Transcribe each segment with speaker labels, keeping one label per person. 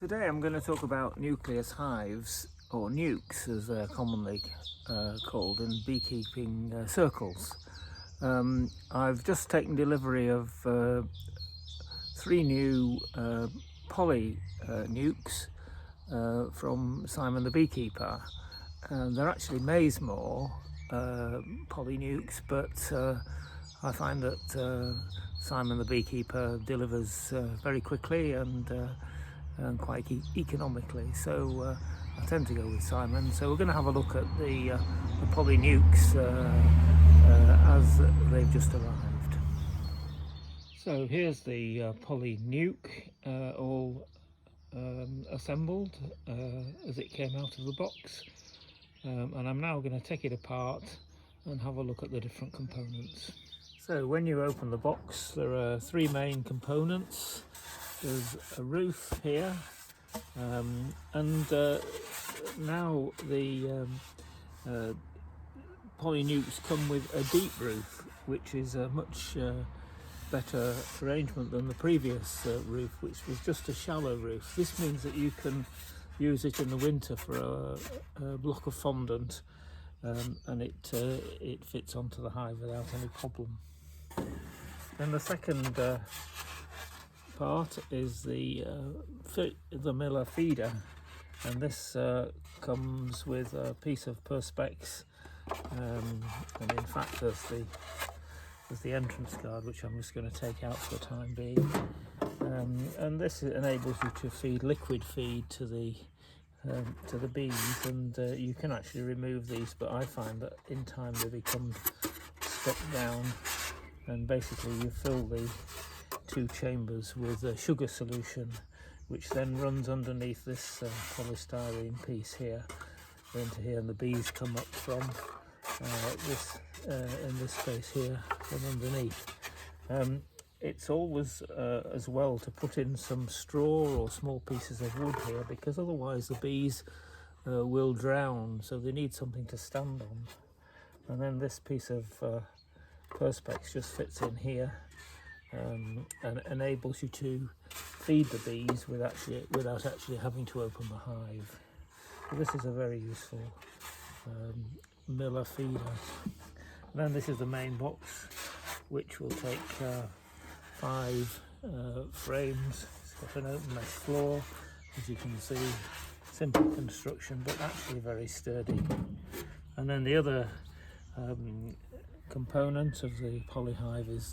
Speaker 1: Today I'm going to talk about nucleus hives, or nucs as they're commonly called in beekeeping circles. I've just taken delivery of 3 new poly nucs from Simon the Beekeeper. They're actually Maysmore poly nucs, but I find that Simon the Beekeeper delivers very quickly and quite economically, so I tend to go with Simon. So we're going to have a look at the poly nucs as they've just arrived. So here's the poly nuc all assembled as it came out of the box, and I'm now going to take it apart and have a look at the different components. So when you open the box, there are 3 main components. There's a roof here, and now the poly nucs come with a deep roof, which is a much better arrangement than the previous roof, which was just a shallow roof. This means that you can use it in the winter for a block of fondant, and it fits onto the hive without any problem. Then the second part is the Miller feeder, and this comes with a piece of perspex, and in fact there's the entrance guard, which I'm just going to take out for the time being, and this enables you to feed liquid feed to the bees, and you can actually remove these, but I find that in time they become stuck down, and basically you fill the 2 chambers with a sugar solution, which then runs underneath this polystyrene piece here into here, and the bees come up from this in this space here from underneath. It's always as well to put in some straw or small pieces of wood here, because otherwise the bees will drown, so they need something to stand on. And then this piece of perspex just fits in here, and enables you to feed the bees without actually having to open the hive. So this is a very useful Miller feeder. And then this is the main box, which will take 5 frames. It's got an open mesh floor, as you can see. Simple construction, but actually very sturdy. And then the other component of the polyhive is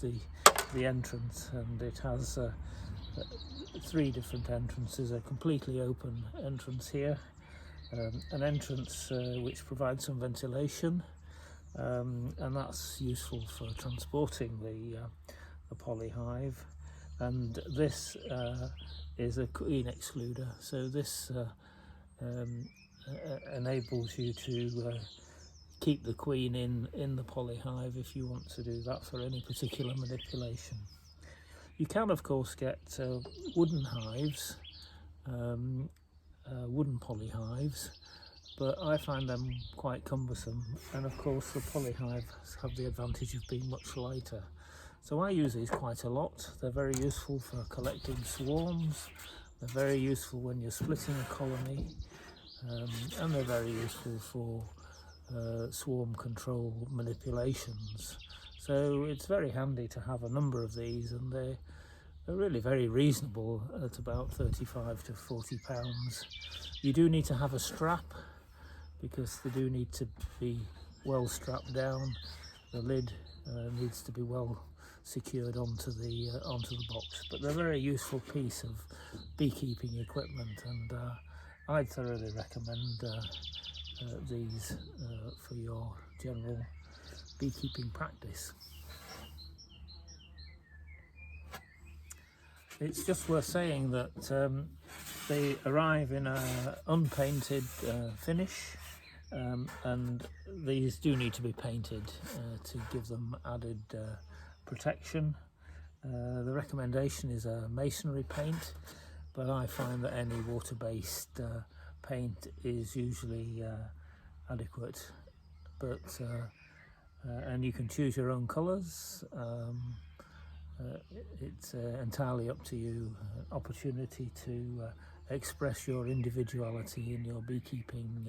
Speaker 1: the entrance, and it has 3 different entrances: a completely open entrance here, an entrance which provides some ventilation, and that's useful for transporting the polyhive, and this is a queen excluder, so this enables you to keep the queen in the polyhive if you want to do that for any particular manipulation. You can of course get wooden hives, wooden polyhives, but I find them quite cumbersome, and of course the polyhives have the advantage of being much lighter. So I use these quite a lot. They're very useful for collecting swarms, they're very useful when you're splitting a colony, and they're very useful for swarm control manipulations. So it's very handy to have a number of these, and they're really very reasonable at about 35 to 40 pounds. You do need to have a strap, because they do need to be well strapped down. The lid needs to be well secured onto the box, but they're a very useful piece of beekeeping equipment, and I'd thoroughly recommend these for your general beekeeping practice. It's just worth saying that they arrive in an unpainted finish, and these do need to be painted to give them added protection. The recommendation is a masonry paint, but I find that any water-based paint is usually adequate, but and you can choose your own colours. It's entirely up to you. Opportunity to express your individuality in your beekeeping